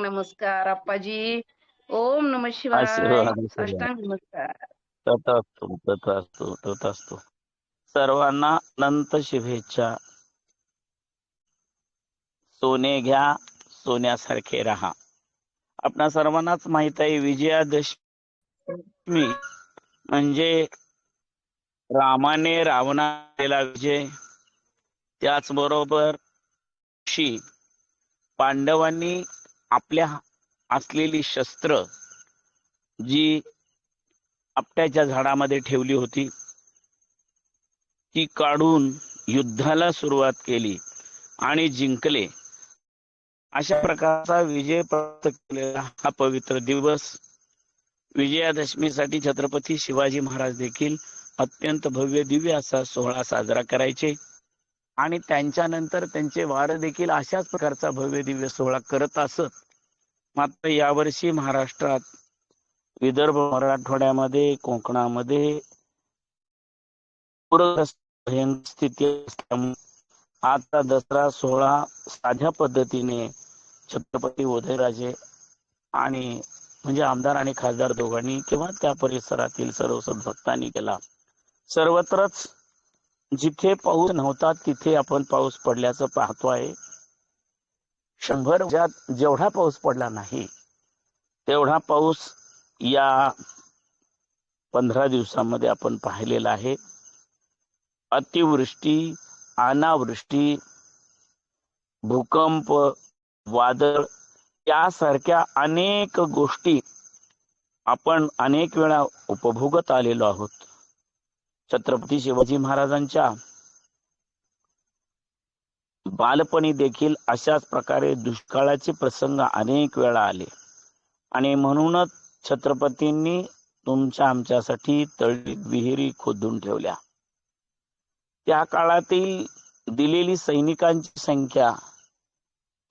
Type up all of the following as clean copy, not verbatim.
नमस्कार अप्पाजी. ओम नमः शिवाय. आशीर्वाद आशीर्वाद. साष्टांग नमस्कार. तथास्तु तथास्तु तथास्तु. सर्वांना अनंत शुभेच्छा. सोने घ्या, सोन्यासारखे राहा. आपणा सर्वांनाच माहित आहे विजयादशमी म्हणजे रामाने रावणाला केला विजय. त्याचबरोबर पांडवांनी आपल्या असलेली शस्त्र जी आपट्याच्या झाडामध्ये ठेवली होती ती काढून युद्धाला सुरुवात केली आणि जिंकले. अशा प्रकारचा विजय प्राप्त केलेला हा पवित्र दिवस विजयादशमीसाठी छत्रपती शिवाजी महाराज देखील अत्यंत भव्य दिव्य असा सोहळा साजरा करायचे आणि त्यांच्यानंतर त्यांचे वार देखील अशाच प्रकारचा भव्य दिव्य सोहळा करत असत. मात्र यावर्षी महाराष्ट्रात विदर्भ मराठवाड्यामध्ये कोकणामध्ये पूरग्रस्त भयंकर स्थिती असल्यामुळे आता दसरा सोहळा साध्या पद्धतीने छत्रपती उदयराजे आणि म्हणजे आमदार आणि खासदार दोघांनी किंवा त्या परिसरातील सर्व सद्भक्तांनी केला. सर्वत्रच जिथे पाऊस नव्हता तिथे आपण पाऊस पडल्याचं पाहतो आहे. 100 वर्षात जेवढा पाऊस पडला नाही तेवढा पाऊस या 15 दिवसांमध्ये आपण पाहिलेला आहे. अतिवृष्टी, अनावृष्टी, भूकंप, वादळ यासारख्या अनेक गोष्टी आपण अनेक वेळा उपभोगत आलेलो आहोत. छत्रपती शिवाजी महाराजांच्या बालपणी देखील अशाच प्रकारे दुष्काळाचे प्रसंग अनेक वेळा आले आणि म्हणूनच छत्रपतींनी तुमच्या आमच्यासाठी तळी विहिरी खोदून ठेवल्या. त्या काळातील दिलेली सैनिकांची संख्या,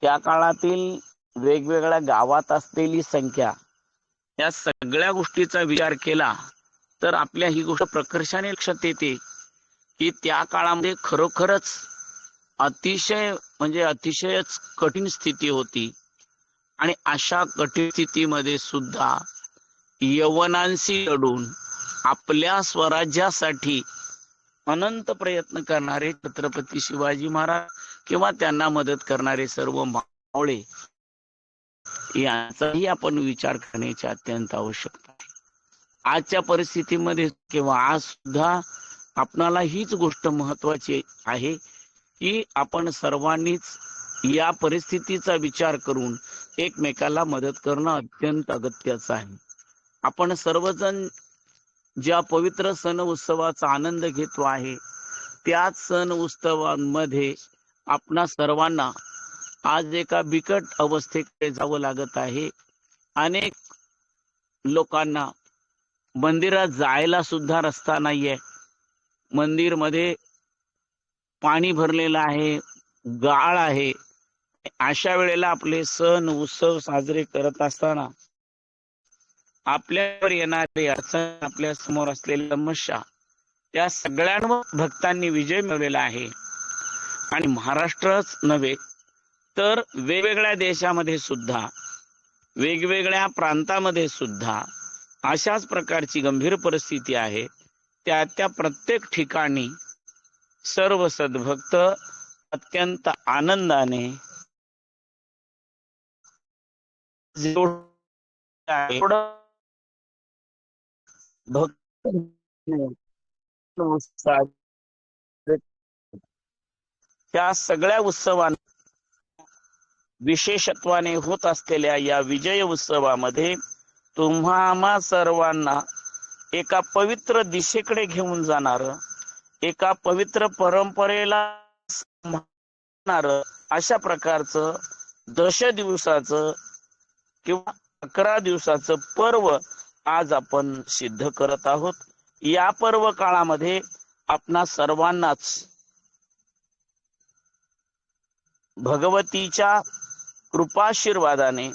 त्या काळातील वेगवेगळ्या गावात असलेली संख्या, या सगळ्या गोष्टीचा विचार केला तर आपल्या ही गोष्ट प्रकर्षाने लक्षात येते की त्या काळामध्ये खरोखरच अतिशय म्हणजे अतिशयच कठीण स्थिती होती आणि अशा कठीण स्थितीमध्ये सुद्धा यवनांशी लढून आपल्या स्वराज्यासाठी अनंत प्रयत्न करणारे छत्रपती शिवाजी महाराज किंवा त्यांना मदत करणारे सर्व मावळे याचाही आपण विचार करण्याची अत्यंत आवश्यकता आहे. आजच्या परिस्थितीमध्ये किंवा आज सुद्धा आपणाला हीच गोष्ट महत्वाची आहे की आपण सर्वांनीच या परिस्थितीचा विचार करून एकमेकाला मदत करणं अत्यंत अगत्याचं आहे. आपण सर्वजण ज्या पवित्र सण उत्सवाचा आनंद घेतो आहे त्याच सण उत्सवांमध्ये आपणा सर्वांना आज एका बिकट अवस्थेकडे जावं लागत आहे. अनेक लोकांना मंदिरात जायला सुद्धा रस्ता नाहीये. मंदिर मध्ये पाणी भरलेलं आहे, गाळ आहे. अशा वेळेला आपले सण उत्सव साजरे करत असताना आपल्यावर येणारे अडचण, आपल्या समोर असलेल्या समस्या, त्या सगळ्यांवर भक्तांनी विजय मिळवलेला आहे. आणि महाराष्ट्रच नव्हे तर वेगवेगळ्या देशामध्ये सुद्धा, वेगवेगळ्या प्रांतामध्ये सुद्धा अशाच प्रकारची गंभीर परिस्थिती आहे. त्या प्रत्येक ठिकाणी सर्व सद्भक्त अत्यंत आनंदाने भक्त त्या सगळ्या उत्सवांना विशेषत्वाने होत असलेल्या या विजय उत्सवामध्ये तुम्हा सर्वांना एका पवित्र दिशेकडे घेऊन जाणार, एका पवित्र परंपरेला अशा प्रकारचं 10 दिवसाचं किंवा 11 दिवसाचं पर्व आज आपण सिद्ध करत आहोत. या पर्व काळामध्ये आपणा सर्वांनाच भगवतीच्या कृपाशीर्वादाने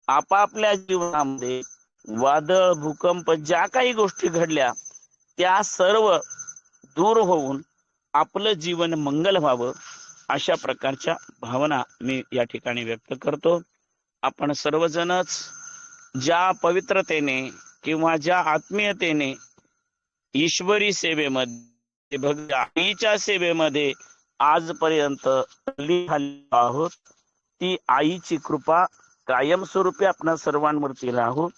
आपापल्या जीवनामध्ये वादळ, भूकंप ज्या काही गोष्टी घडल्या त्या सर्व दूर होऊन आपलं जीवन मंगल व्हावं अशा प्रकारच्या भावना मी या ठिकाणी व्यक्त करतो. आपण सर्वजणच ज्या पवित्रतेने किंवा ज्या आत्मीयतेने ईश्वरी सेवेमध्ये भक्त आईच्या सेवेमध्ये आजपर्यंत आहोत, ती आईची कृपा कायमस्वरूपी आपणा सर्वांवरती राहो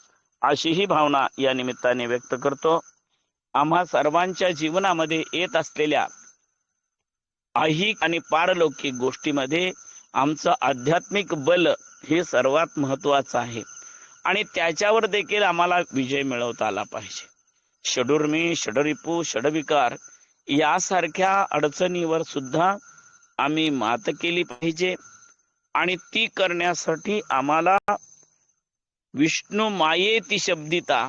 अशी ही भावना या निमित्ताने व्यक्त करतो. आम्हा सर्वांच्या जीवनामध्ये येत असलेल्या ऐहिक आणि पारलौकिक गोष्टीमध्ये आमचं आध्यात्मिक बल हे सर्वात महत्वाचं आहे आणि त्याच्यावर देखील आम्हाला विजय मिळवता आला पाहिजे. षडूर्मी, षडरिपू, षडविकार यासारख्या अडचणीवर सुद्धा आम्ही मात केली पाहिजे आणि ती करण्यासाठी आम्हाला विष्णू मायेती शब्दिता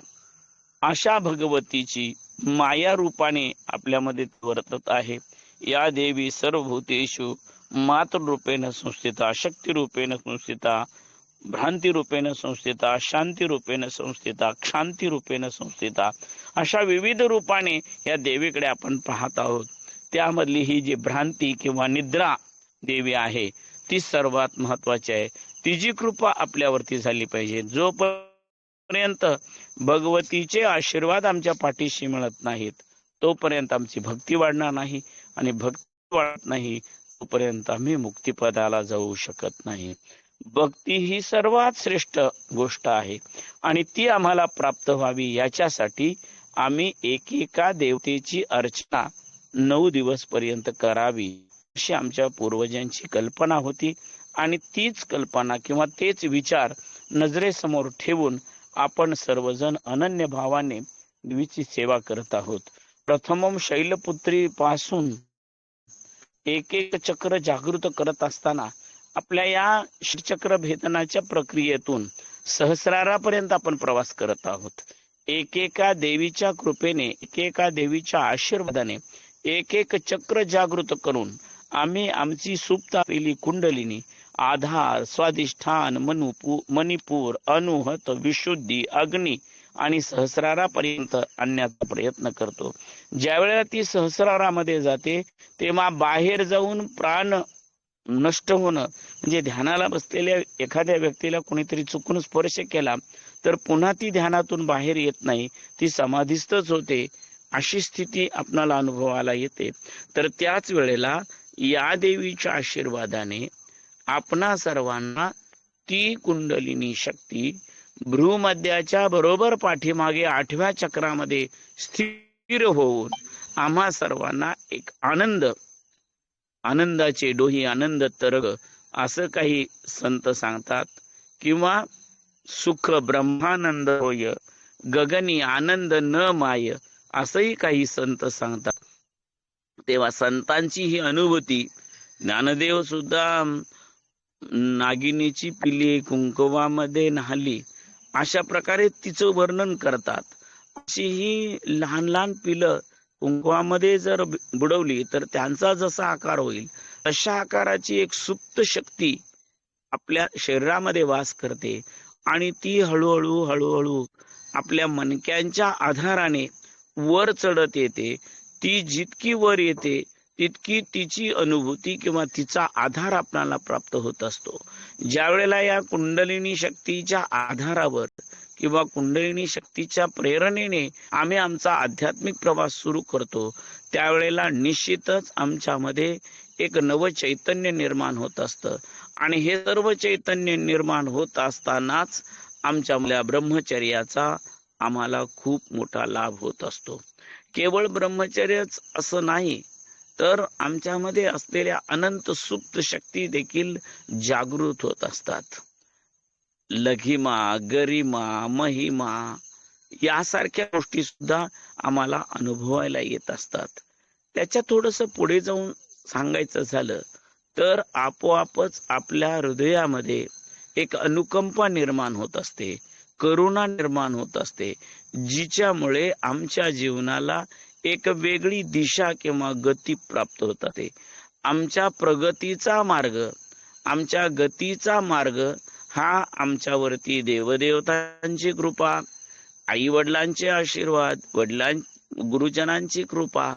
अशा भगवतीची माया रूपाने आपल्यामध्ये वर्तत आहे. या देवी सर्वभूतेषु मातृरूपेण संस्थिता, शक्ती रूपेण संस्थिता, भ्रांती रूपेण संस्थिता, शांती रूपेण संस्थिता, क्षांती रूपेण संस्थिता, अशा विविध रूपाने या देवीकडे आपण पाहत आहोत. त्यामधली ही जी भ्रांती किंवा निद्रा देवी आहे ती सर्वात महत्वाची आहे. तिची कृपा आपल्यावरती झाली पाहिजे. जोपर्यंत भगवतीचे आशीर्वाद आमच्या पाठीशी मिळत नाहीत तोपर्यंत आमची भक्ती वाढणार नाही आणि भक्ती वाढत नाही तोपर्यंत आम्ही मुक्तिपदाला जाऊ शकत नाही. भक्ती ही सर्वात श्रेष्ठ गोष्ट आहे आणि ती आम्हाला प्राप्त व्हावी याच्यासाठी आम्ही एकेका देवतेची अर्चना 9 दिवस पर्यंत करावी अशी आमच्या पूर्वजांची कल्पना होती आणि तीच कल्पना किंवा तेच विचार नजरेसमोर ठेवून आपण सर्वजण अनन्य भावाने देवीची सेवा करत आहोत. प्रथमम शैलपुत्री पासून एक एक चक्र जागृत करत असताना आपल्या या चक्र भेदनाच्या प्रक्रियेतून सहस्रारापर्यंत आपण प्रवास करत आहोत. एकेका देवीच्या कृपेने, एकेका देवीच्या आशीर्वादाने एक एक चक्र जागृत करून आम्ही आमची सुप्त असलेली कुंडलिनी, आधार, स्वाधिष्ठान, मणिपूर, अनुहत, विशुद्धी, अग्नी आणि सहस्रारापर्यंत आणण्याचा प्रयत्न करतो. ज्या वेळेला ती सहस्रारामध्ये जाते तेव्हा बाहेर जाऊन प्राण नष्ट होणं म्हणजे ध्यानाला बसलेल्या एखाद्या व्यक्तीला कोणीतरी चुकून स्पर्श केला तर पुन्हा ती ध्यानातून बाहेर येत नाही, ती समाधीस्थच होते, अशी स्थिती आपणाला अनुभवाला येते. तर त्याच वेळेला या देवीच्या आशीर्वादाने आपणा सर्वांना ती कुंडलिनी शक्ती भ्रूमध्याच्या बरोबर पाठीमागे 8व्या चक्रामध्ये स्थिर होऊन आम्हा सर्वांना एक आनंदाचे डोही, आनंद तरग असं काही संत सांगतात किंवा सुख ब्रह्मानंद होय गगनी आनंद न माय असंही काही संत सांगतात. तेव्हा संतांची ही अनुभूती, ज्ञानदेव सुद्धा नागिनीची पिली कुंकवामध्ये न्हाली अशा प्रकारे तिचं वर्णन करतात. अशी ही लहान लहान पिलं कुंकवामध्ये जर बुडवली तर त्यांचा जसा आकार होईल तशा आकाराची एक सुप्त शक्ती आपल्या शरीरामध्ये वास करते आणि ती हळूहळू आपल्या मणक्यांच्या आधाराने वर चढत येते. ती जितकी वर येते तितकी तिची अनुभूती किंवा तिचा आधार आपल्याला प्राप्त होत असतो. ज्या वेळेला या कुंडलिनी शक्तीच्या आधारावर किंवा कुंडलिनी शक्तीच्या प्रेरणेने आम्ही आमचा आध्यात्मिक प्रवास सुरू करतो त्यावेळेला निश्चितच आमच्यामध्ये एक नव चैतन्य निर्माण होत असतं आणि हे सर्व चैतन्य निर्माण होत असतानाच आमच्या ब्रह्मचर्याचा आम्हाला खूप मोठा लाभ होत असतो. केवळ ब्रह्मचर्यच असं नाही तर आमच्यामध्ये असलेल्या अनंत सुप्त शक्ती देखील जागृत होत असतात. लघिमा, गरिमा, महिमा यासारख्या गोष्टी सुद्धा आम्हाला अनुभवायला येत असतात. त्याच्या थोडंसं पुढे जाऊन सांगायचं झालं तर आपोआपच आपल्या हृदयामध्ये एक अनुकंपा निर्माण होत असते, करुणा निर्माण होत असते, जिच्यामुळे आमच्या जीवनाला एक वेगळी दिशा किंवा गती प्राप्त होत असते. आमच्या प्रगतीचा मार्ग, आमच्या गतीचा मार्ग हा आमच्यावरती देवदेवतांची कृपा, आई वडिलांचे आशीर्वाद, गुरुजनांची कृपा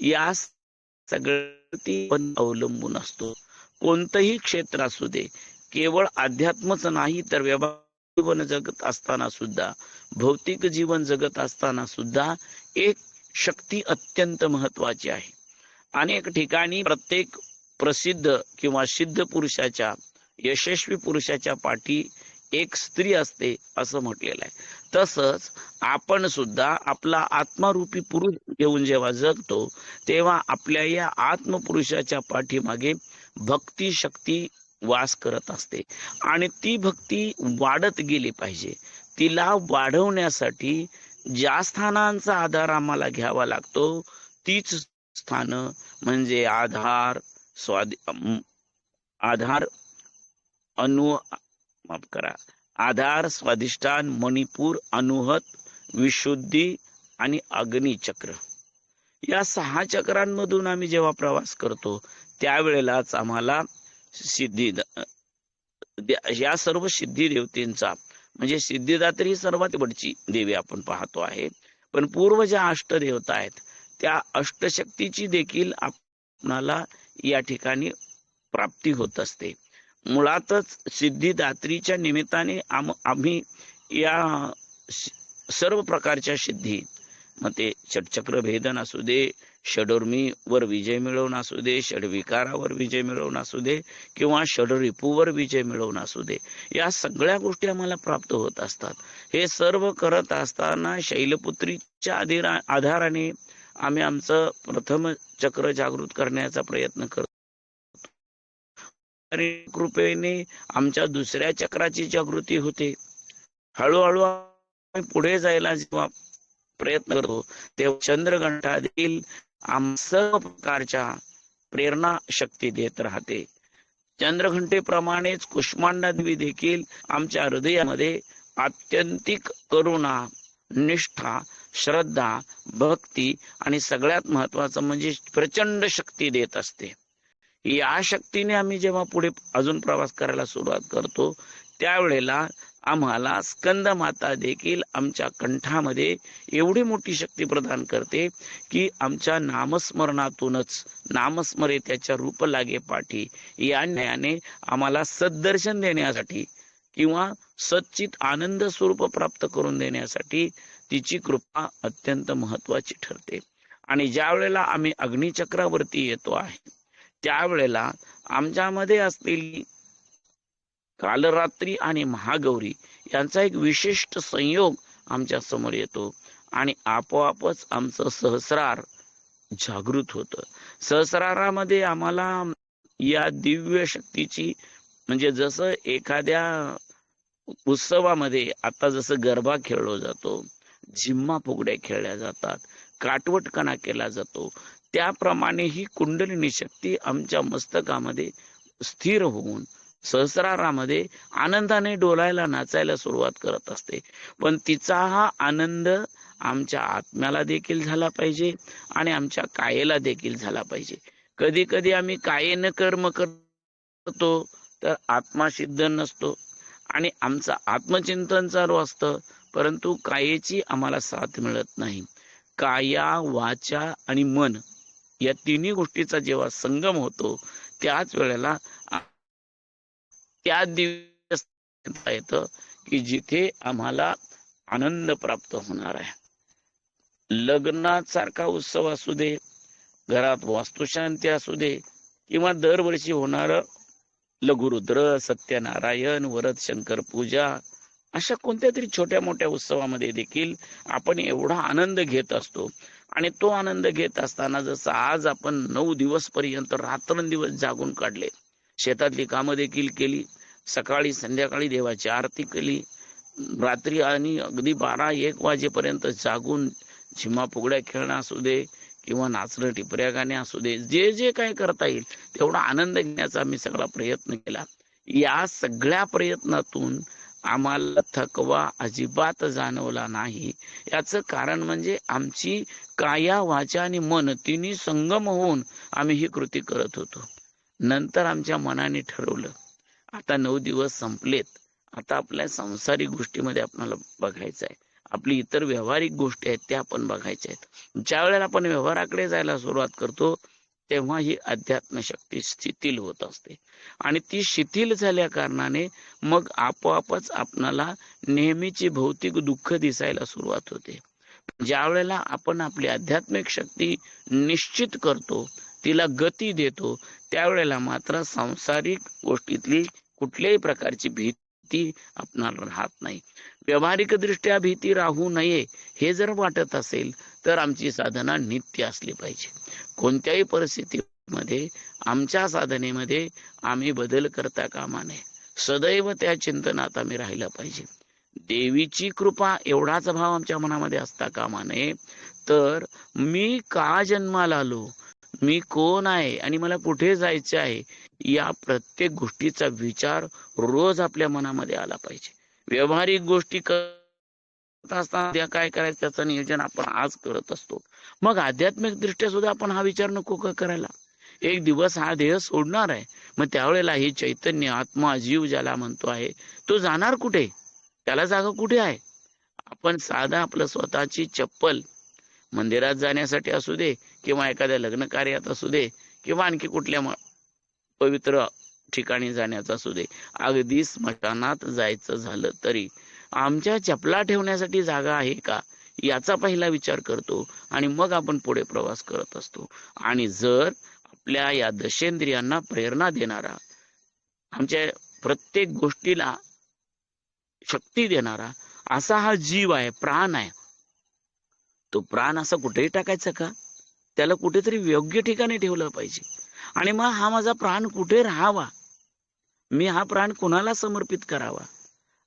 या सगळ्यावरती अवलंबून असतो. कोणतंही क्षेत्र असू दे, केवळ अध्यात्मच नाही तर व्यवहारिक जीवन जगत असताना सुद्धा, भौतिक जीवन जगत असताना सुद्धा एक शक्ती अत्यंत महत्वाची आहे. अनेक ठिकाणी प्रत्येक प्रसिद्ध किंवा सिद्ध पुरुषाच्या, यशस्वी पुरुषाच्या पाठी एक स्त्री असते असं म्हटलेलं आहे. तसंच आपण सुद्धा आपला आत्मारूपी पुरुष घेऊन जेव्हा जगतो तेव्हा आपल्या या आत्मपुरुषाच्या पाठीमागे भक्ती शक्ती वास करत असते आणि ती भक्ती वाढत गेली पाहिजे. तिला वाढवण्यासाठी ज्या स्थानांचा आधार आम्हाला घ्यावा लागतो तीच स्थान म्हणजे आधार, आधार अनु माफ करा आधार, स्वाधिष्ठान, मणिपूर, अनुहत, विशुद्धी आणि अग्निचक्र. या 6 चक्रांमधून आम्ही जेव्हा प्रवास करतो त्यावेळेलाच आम्हाला सिद्धी, या सर्व सिद्धी देवतेंचा म्हणजे सिद्धिदात्री सर्वात वरची देवी आपण पाहतो आहे, पण पूर्व ज्या अष्टदेवता आहेत त्या अष्टशक्तीची देखील आपणाला या ठिकाणी प्राप्ती होत असते. मुळातच सिद्धिदात्रीच्या निमित्ताने आम्ही या सर्व प्रकारच्या सिद्धी, मग ते षटचक्र भेदन असू दे, षडोर्मीवर विजय मिळवून असू दे, षडविकारावर विजय मिळवून असू दे किंवा षडरिपूवर विजय मिळवून असू दे, या सगळ्या गोष्टी आम्हाला प्राप्त होत असतात. हे सर्व करत असताना शैलपुत्रीच्या आधाराने आम्ही आमचं प्रथम चक्र जागृत करण्याचा प्रयत्न करतो आणि कृपेने आमच्या दुसऱ्या चक्राची जागृती होते. हळूहळू पुढे जायला जेव्हा प्रयत्न करतो तेव्हा चंद्रघंटा देखील सर्व प्रकारच्या प्रेरणा शक्ती देत राहते. चंद्रघंटेप्रमाणेच कुष्मांडा देवी देखील आमच्या हृदयामध्ये आत्यंतिक करुणा, निष्ठा, श्रद्धा, भक्ती आणि सगळ्यात महत्वाचं म्हणजे प्रचंड शक्ती देत असते. या शक्तीने आम्ही जेव्हा पुढे अजून प्रवास करायला सुरुवात करतो त्यावेळेला आम्हाला स्कंद माता देखील आमच्या कंठामध्ये एवढी मोठी शक्ती प्रदान करते की आमच्या नामस्मरणातूनच नामस्मरे त्याच्या रूप लागे पाठी या न्यायाने आम्हाला सद्दर्शन देण्यासाठी किंवा सच्चित आनंद स्वरूप प्राप्त करून देण्यासाठी तिची कृपा अत्यंत महत्वाची ठरते. आणि ज्या वेळेला आम्ही अग्निचक्रावरती येतो आहे त्यावेळेला आमच्यामध्ये असलेली कालरात्री आणि महागौरी यांचा एक विशिष्ट संयोग आमच्या समोर येतो आणि आपोआपच आमचं सहस्रार जागृत होतं. सहस्रारामध्ये आम्हाला या दिव्य शक्तीची म्हणजे जसं एखाद्या उत्सवामध्ये आता जसं गरबा खेळलो जातो, झिम्मा फुगड्या खेळल्या जातात, काटवटकणा केला जातो, त्याप्रमाणे ही कुंडलिनी शक्ती आमच्या मस्तकामध्ये स्थिर होऊन सहस्रारामध्ये आनंदाने डोलायला नाचायला सुरुवात करत असते. पण तिचा हा आनंद आमच्या आत्म्याला देखील झाला पाहिजे आणि आमच्या कायेला देखील झाला पाहिजे. कधी कधी आम्ही कायेनं कर्म करतो तर आत्मा सिद्ध नसतो आणि आमचं आत्मचिंतन चालू असतं परंतु कायेची आम्हाला साथ मिळत नाही. काया, वाचा आणि मन या तिन्ही गोष्टीचा जेव्हा संगम होतो त्याच वेळेला त्या दिवस येतं की जिथे आम्हाला आनंद प्राप्त होणार आहे. लग्नासारखा उत्सव असू दे, घरात वास्तुशांती असू दे किंवा दरवर्षी होणार लघुरुद्र, सत्यनारायण, वरद शंकर पूजा, अशा कोणत्या तरी छोट्या मोठ्या उत्सवामध्ये देखील आपण एवढा आनंद घेत असतो. आणि तो आनंद घेत असताना जसं आज आपण 9 दिवस पर्यंत रात्रंदिवस जागून काढले, शेतातली कामं देखील केली, सकाळी संध्याकाळी देवाची आरती केली, रात्री आणि अगदी 12-1 वाजेपर्यंत जागून झिम्मा फुगड्या खेळणं असू दे किंवा नाचणं टिपऱ्या गाणे असू दे, जे जे काय करता येईल तेवढा आनंद घेण्याचा आम्ही सगळा प्रयत्न केला. या सगळ्या प्रयत्नातून आम्हाला थकवा अजिबात जाणवला नाही. याचं कारण म्हणजे आमची काया, वाचा आणि मन तिन्ही संगम होऊन आम्ही ही कृती करत होतो. नंतर आमच्या मनाने ठरवलं आता 9 दिवस संपलेत, आता आपल्या सांसारिक गोष्टीमध्ये आपल्याला बघायचं आहे, आपली इतर व्यावहारिक गोष्टी आहेत त्या आपण बघायच्या आहेत. ज्या वेळेला आपण व्यवहाराकडे जायला सुरुवात करतो तेव्हा ही अध्यात्म शक्ती शिथिल होत असते. आणि ती शिथिल झाल्या कारणाने मग आपोआपच आपणाला नेहमीची भौतिक दुःख दिसायला सुरुवात होते. ज्या वेळेला आपण आपली आध्यात्मिक शक्ती निश्चित करतो, तिला गती देतो, त्यावेळेला मात्र सांसारिक गोष्टीतली कुठल्याही प्रकारची भीती आपणाला राहत नाही. व्यावहारिक दृष्ट्या भीती राहू नये हे जर वाटत असेल तर आमची साधना नित्य असली पाहिजे. कोणत्याही परिस्थितीमध्ये आमच्या साधनेमध्ये आम्ही बदल करता कामा नये. सदैव त्या चिंतनात आम्ही राहिलं पाहिजे. देवीची कृपा एवढाच भाव आमच्या मनामध्ये असता कामा नये. तर मी का जन्माला आलो, मी कोण आहे आणि मला कुठे जायचे आहे, या प्रत्येक गोष्टीचा विचार रोज आपल्या मनामध्ये आला पाहिजे. व्यावहारिक गोष्टी करत असताना उद्या काय करायचं त्याचं नियोजन आपण आज करत असतो. मग आध्यात्मिक दृष्ट्या सुद्धा आपण हा विचार नको का करायला. एक दिवस हा देह सोडणार आहे. मग त्यावेळेला हे चैतन्य आत्मा जीव ज्याला म्हणतो आहे तो जाणार कुठे, त्याला जागा कुठे आहे. आपण साधा आपलं स्वतःची चप्पल मंदिरात जाण्यासाठी असू दे किंवा एखाद्या लग्न कार्यात असू दे किंवा आणखी कुठल्या पवित्र ठिकाणी जाण्याचं असू दे, अगदी स्मशानात जायचं झालं तरी आमच्या चपला ठेवण्यासाठी जागा आहे का याचा पहिला विचार करतो आणि मग आपण पुढे प्रवास करत असतो. आणि जर आपल्या या दशेंद्रियांना प्रेरणा देणारा, आमच्या प्रत्येक गोष्टीला शक्ती देणारा असा हा जीव आहे, प्राण आहे, तो प्राण असा कुठेही टाकायचा का, त्याला कुठेतरी योग्य ठिकाणी ठेवलं पाहिजे. आणि मग हा माझा प्राण कुठे राहावा, मी हा प्राण कुणाला समर्पित करावा.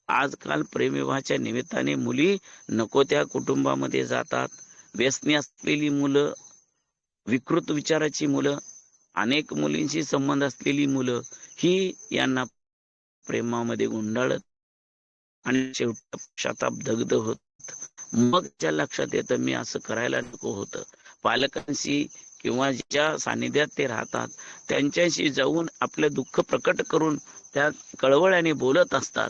आजकाल प्रेमविवाहाच्या निमित्ताने मुली नको त्या कुटुंबामध्ये जातात. व्यसनी असलेली मुलं, विकृत विचाराची मुलं, अनेक मुलींशी संबंध असलेली मुलं ही यांना प्रेमामध्ये गुंडाळत आणि शेवटी पश्चाताप दग्ध होत. मग त्या लक्षात येतं मी असं करायला नको होतं. पालकांशी किंवा ज्या सानिध्यात ते राहतात त्यांच्याशी जाऊन आपलं दुःख प्रकट करून त्या कळवळ्याने बोलत असतात.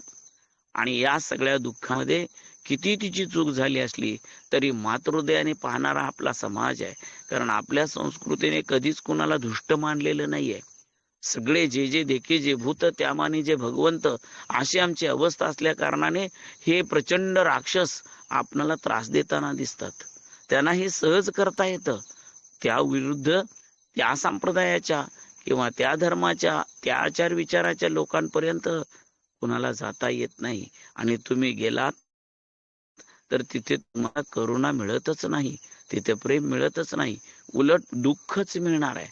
आणि या सगळ्या दुःखामध्ये किती तिची चूक झाली असली तरी मातृदयाने पाहणारा आपला समाज आहे. कारण आपल्या संस्कृतीने कधीच कुणाला दुष्ट मानलेलं नाहीये. सगळे जे जे देखे जे भूत त्यामाने जे भगवंत, अशी आमची अवस्था असल्या कारणाने हे प्रचंड राक्षस आपणाला त्रास देताना दिसतात. त्यांना हे सहज करता येतं. त्या विरुद्ध त्या संप्रदायाच्या किंवा त्या धर्माच्या त्या आचार विचाराच्या लोकांपर्यंत कुणाला जाता येत नाही. आणि तुम्ही गेलात तर तिथे तुम्हाला करुणा मिळतच नाही, तिथे प्रेम मिळतच नाही, उलट दुःखच मिळणार आहे.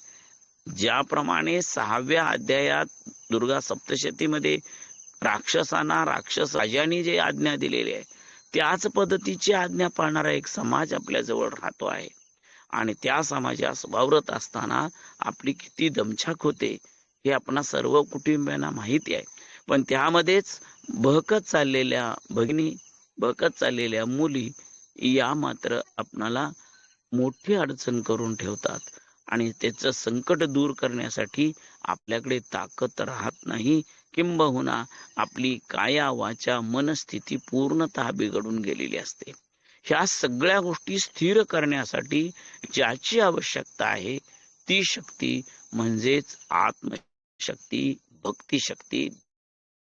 ज्याप्रमाणे 6व्या अध्यायात दुर्गा सप्तशतीमध्ये राक्षसांना राक्षस राजांनी जे आज्ञा दिलेली आहे त्याच पद्धतीची आज्ञा पाळणारा एक समाज आपल्या जवळ राहतो आहे. आणि त्या समाजास वावरत असताना आपली किती दमछाक होते हे आपणा सर्व कुटुंबियांना माहिती आहे. पण त्यामध्येच बहकत चाललेल्या भगिनी, बहकत चाललेल्या मुली या मात्र आपणाला मोठी अडचण करून ठेवतात. आणि त्याचं संकट दूर करण्यासाठी आपल्याकडे ताकद राहत नाही. किंबहुना आपली काया वाचा मनस्थिती पूर्णतः बिघडून गेलेली असते. ह्या सगळ्या गोष्टी स्थिर करण्यासाठी ज्याची आवश्यकता आहे ती शक्ती म्हणजेच आत्मशक्ती, भक्तिशक्ती,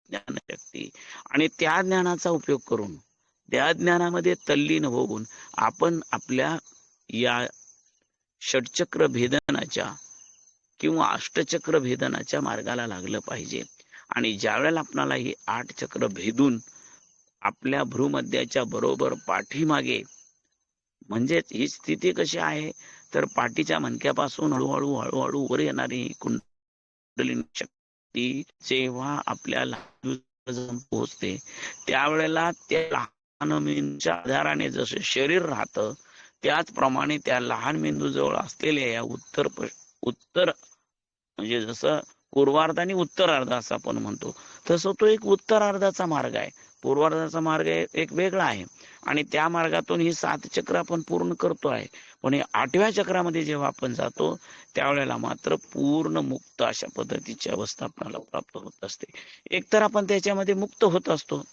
ज्ञानशक्ती. आणि त्या ज्ञानाचा उपयोग करून त्या ज्ञानामध्ये तल्लीन होऊन आपण आपल्या या षटचक्र भेदनाच्या किंवा अष्टचक्र भेदनाच्या मार्गाला लागलं पाहिजे. आणि ज्यावेळेला आपणाला ही 8 चक्र भेदून आपल्या भ्रूमध्याच्या बरोबर पाठीमागे, म्हणजेच ही स्थिती कशी आहे तर पाठीच्या मणक्यापासून हळूहळू हळूहळू वर येणारी कुंडलिनी शक्ती जेव्हा आपल्याला पोहोचते त्यावेळेला त्या लहान मेंदूच्या आधाराने जसं शरीर राहतं त्याचप्रमाणे त्या लहान मेंदूजवळ असलेल्या या उत्तर म्हणजे जसं पूर्वार्ध आणि उत्तरार्ध असं आपण म्हणतो तसं तो एक उत्तरार्धाचा मार्ग आहे. पूर्वार्धाचा मार्ग एक वेगळा आहे आणि त्या मार्गातून ही 7 चक्र आपण पूर्ण करतो आहे. पण हे 8व्या चक्रामध्ये जेव्हा आपण जातो त्यावेळेला मात्र पूर्ण मुक्त अशा पद्धतीची अवस्था आपल्याला प्राप्त होत असते. एकतर आपण त्याच्यामध्ये मुक्त होत असतो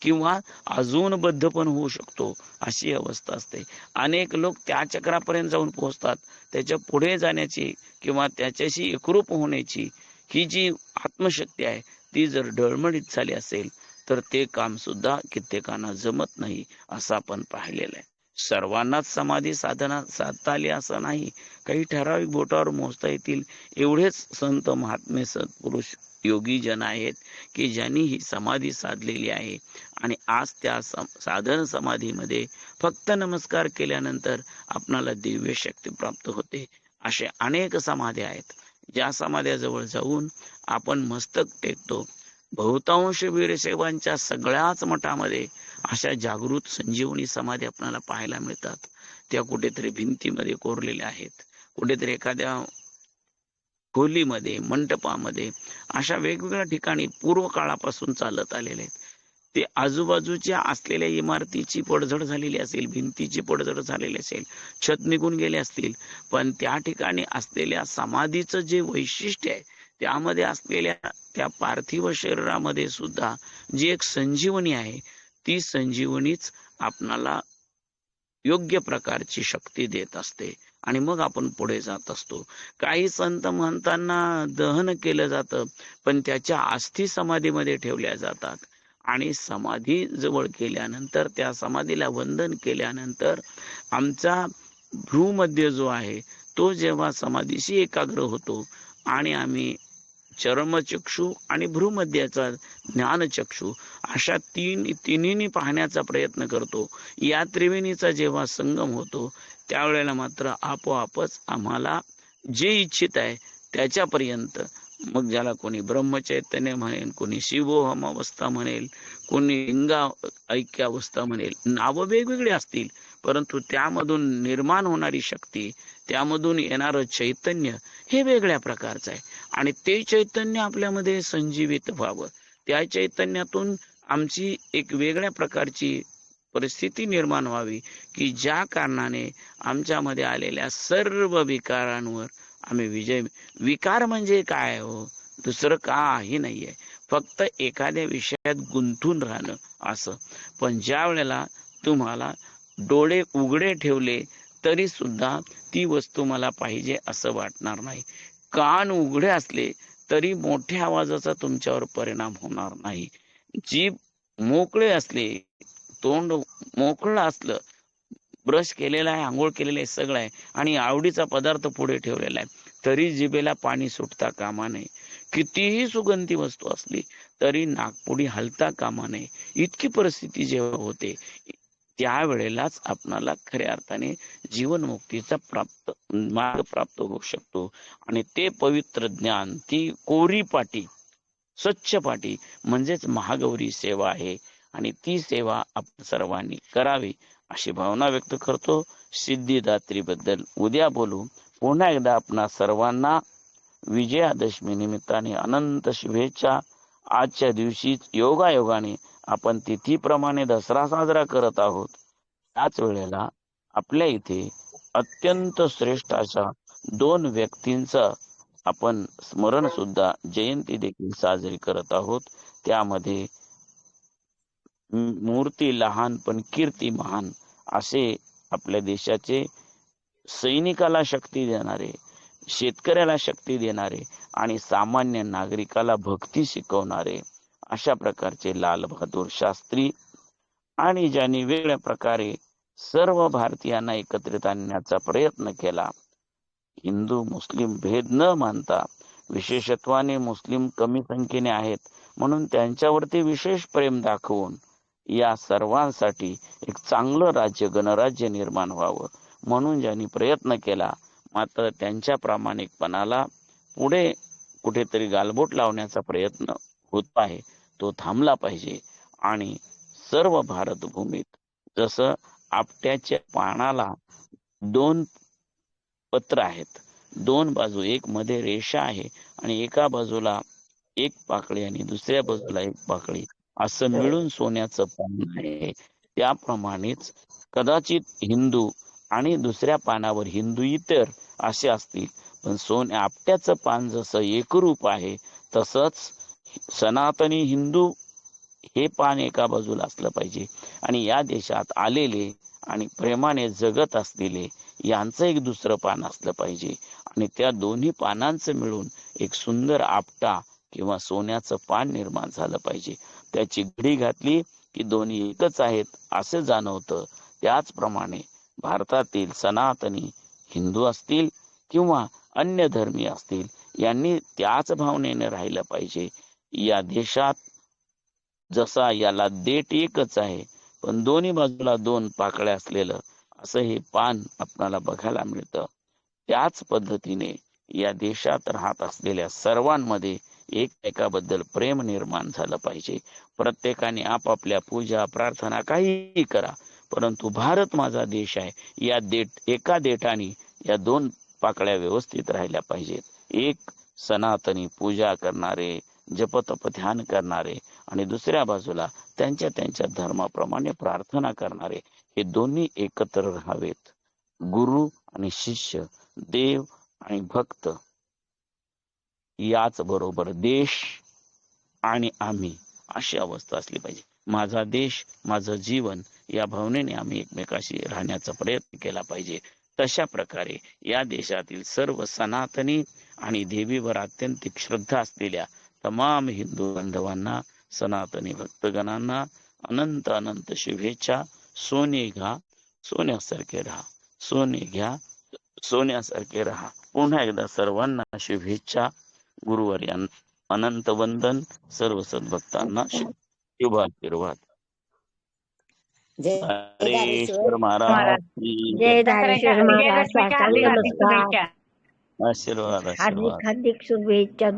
किंवा अजून बद्ध पण होऊ शकतो अशी अवस्था असते. अनेक लोक त्या चक्रापर्यंत जाऊन पोहोचतात, त्याच्या पुढे जाण्याची किंवा त्याच्याशी एकरूप होण्याची ही जी आत्मशक्ती आहे ती जर डळमळीत झाली असेल तर ते काम सुद्धा कित्येकांना जमत नाही असं आपण पाहिलेलं आहे. सर्वांनाच समाधी साधना साधता आली असं नाही. काही ठराविक बोटावर मोजता येतील एवढेच संत महात्मे सत्पुरुष योगी जन आहेत की ज्यांनी ही समाधी साधलेली आहे. आणि आज त्या साधन समाधीमध्ये फक्त नमस्कार केल्यानंतर आपणाला दिव्य शक्ती प्राप्त होते. असे अनेक समाध्या आहेत ज्या समाध्याजवळ जाऊन आपण मस्तक टेकतो. बहुतांश वीरशैवांच्या सगळ्याच मठामध्ये अशा जागृत संजीवनी समाधी आपल्याला पाहायला मिळतात. त्या कुठेतरी भिंतीमध्ये कोरलेल्या आहेत, कुठेतरी एखाद्या खोलीमध्ये, मंडपामध्ये, अशा वेगवेगळ्या ठिकाणी पूर्व काळापासून चालत आलेले आहेत. ते आजूबाजूच्या असलेल्या इमारतीची पडझड झालेली असेल, भिंतीची पडझड झालेली असेल, छत निघून गेले असतील, पण त्या ठिकाणी असलेल्या समाधीचं जे वैशिष्ट्य आहे त्यामध्ये असलेल्या त्या पार्थिव शरीरामध्ये सुद्धा जी एक संजीवनी आहे ती संजीवनीच आपणाला योग्य प्रकारची शक्ती देत असते आणि मग आपण पुढे जात असतो. काही संत म्हणताना दहन केलं जातं पण त्याच्या अस्थी समाधीमध्ये ठेवल्या जातात आणि समाधी जवळ केल्यानंतर त्या समाधीला वंदन केल्यानंतर आमचा भ्रूमध्य जो आहे तो जेव्हा समाधीशी एकाग्र होतो आणि आम्ही चर्मचक्षु आणि भ्रूमध्याचा ज्ञानचक्षु अशा तिन्ही पाहण्याचा प्रयत्न करतो. या त्रिवेणीचा जेव्हा संगम होतो त्यावेळेला मात्र आपोआपच आम्हाला जे इच्छित आहे त्याच्यापर्यंत, मग ज्याला कोणी ब्रह्मचैतन्य म्हणेल, कोणी शिवोहम अवस्था म्हणेल, कोणी लिंगा ऐक्यावस्था म्हणेल, नावं वेगवेगळी असतील परंतु त्यामधून निर्माण होणारी शक्ती, त्यामधून येणारं चैतन्य हे वेगळ्या प्रकारचं आहे. आणि ते चैतन्य आपल्यामध्ये संजीवित व्हावं, त्या चैतन्यातून आमची एक वेगळ्या प्रकारची परिस्थिती निर्माण व्हावी की ज्या कारणाने आमच्यामध्ये आलेल्या सर्व विकारांवर आम्ही विजय. विकार म्हणजे काय हो, दुसरं काही नाहीये, फक्त एखाद्या विषयात गुंतून राहणं असं. पण ज्या वेळेला तुम्हाला डोळे उघडे ठेवले तरी सुद्धा ती वस्तू मला पाहिजे असं वाटणार नाही. कान उघडे असले तरी मोठ्या आवाजाचा तुमच्यावर परिणाम होणार नाही. जीभ मोकळे असले, तोंड मोकळं असलं, ब्रश केलेला आहे, आंघोळ केलेलं आहे, सगळं आहे आणि आवडीचा पदार्थ पुढे ठेवलेला आहे तरी जिभेला पाणी सुटता कामा नये. कितीही सुगंधी वस्तू असली तरी नाकपुडी हलता कामा नये. इतकी परिस्थिती जेव्हा होते त्यावेळेलाच आपणाला खऱ्या अर्थाने जीवनमुक्तीचा मार्ग प्राप्त होऊ शकतो. आणि ते पवित्र ज्ञान, ती कोरी पाटी, स्वच्छ पाटी म्हणजेच महागौरी सेवा आहे आणि ती सेवा आपण सर्वांनी करावी अशी भावना व्यक्त करतो. सिद्धिदात्री बद्दल उद्या बोलू. पुन्हा एकदा आपणा सर्वांना विजयादशमी निमित्ताने अनंत शुभेच्छा. आजच्या दिवशी योगायोगाने आपण तिथीप्रमाणे दसरा साजरा करत आहोत. त्याच वेळेला आपल्या इथे अत्यंत श्रेष्ठ अशा 2 व्यक्तींचा आपण स्मरण सुद्धा, जयंती देखील साजरी करत आहोत. त्यामध्ये मूर्ती लहान पण कीर्ती महान असे आपल्या देशाचे सैनिकाला शक्ती देणारे, शेतकऱ्याला शक्ती देणारे आणि सामान्य नागरिकाला भक्ती शिकवणारे अशा प्रकारचे लाल बहादूर शास्त्री, आणि ज्यांनी वेगळ्या प्रकारे सर्व भारतीयांना एकत्रित आणण्याचा प्रयत्न केला. हिंदू मुस्लिम भेद न मानता, विशेषत्वाने मुस्लिम कमी संख्येने आहेत म्हणून त्यांच्यावरती विशेष प्रेम दाखवून या सर्वांसाठी एक चांगलं राज्य, गणराज्य निर्माण व्हावं म्हणून ज्यांनी प्रयत्न केला. मात्र त्यांच्या प्रामाणिकपणाला पुढे कुठेतरी गालबोट लावण्याचा प्रयत्न होत आहे, तो थांबला पाहिजे. आणि सर्व भारतभूमीत जसं आपट्याच्या पानाला 2 पत्र आहेत, 2 बाजू, एक मध्ये रेषा आहे आणि एका बाजूला एक पाकळी आणि दुसऱ्या बाजूला एक पाकळी, असं मिळून सोन्याचं पान आहे. त्याप्रमाणेच कदाचित हिंदू आणि दुसऱ्या पानावर हिंदू इतर असे असतील, पण आपट्याचं पान जसं एकरूप आहे तसंच सनातनी हिंदू हे पान एका बाजूला असलं पाहिजे. आणि या देशात आलेले आणि प्रेमाने जगत असलेले यांचं एक दुसरं पान असलं पाहिजे. आणि त्या दोन्ही पानांचं मिळून एक सुंदर आपटा किंवा सोन्याचं पान निर्माण झालं पाहिजे. त्याची घडी घातली की दोन्ही एकच आहेत असं जाणवतं. त्याचप्रमाणे भारतातील सनातनी हिंदू असतील किंवा अन्य धर्मी असतील, यांनी त्याच भावनेने राहिलं पाहिजे. या देशात जसा याला देठ एकच आहे, पण दोन्ही बाजूला दोन पाकळ्या असलेलं असं हे पान आपल्याला बघायला मिळतं. त्याच पद्धतीने या देशात राहत असलेल्या सर्वांमध्ये एकमेकाबद्दल प्रेम निर्माण झालं पाहिजे. प्रत्येकाने आपापल्या पूजा प्रार्थना काहीही करा, परंतु भारत माझा देश आहे या एका देठाने या दोन पाकळ्या व्यवस्थित राहिल्या पाहिजेत. एक सनातनी पूजा करणारे, जपतप ध्यान करणारे आणि दुसऱ्या बाजूला त्यांच्या त्यांच्या धर्माप्रमाणे प्रार्थना करणारे, हे दोन्ही एकत्र राहावेत. गुरु आणि शिष्य, देव आणि भक्त, याच बरोबर देश आणि आम्ही अशी अवस्था असली पाहिजे. माझा देश, माझं जीवन या भावनेने आम्ही एकमेकाशी राहण्याचा प्रयत्न केला पाहिजे. तशा प्रकारे या देशातील सर्व सनातनी आणि देवीवर अत्यंतिक श्रद्धा असलेल्या तमाम हिंदू बांधवांना, सनातनी भक्तगणांना अनंत अनंत शुभेच्छा. सोने घ्या, सोन्यासारखे राहा. सोने घ्या, सोन्यासारखे राहा. पुन्हा एकदा सर्वांना शुभेच्छा. गुरुवारी अनंत वंदन. सर्व सद्भक्तांना शुभाशीर्वाद. जय हरेश्वर महाराज. महाराज की जय दत्तात्रयाच्या धारेश्वर महाराज विजयादशमीच्या हार्दिक हार्दिक नमस्कार. शुभेच्छा. आशीर्वाद. हार्दिक हार्दिक शुभेच्छा.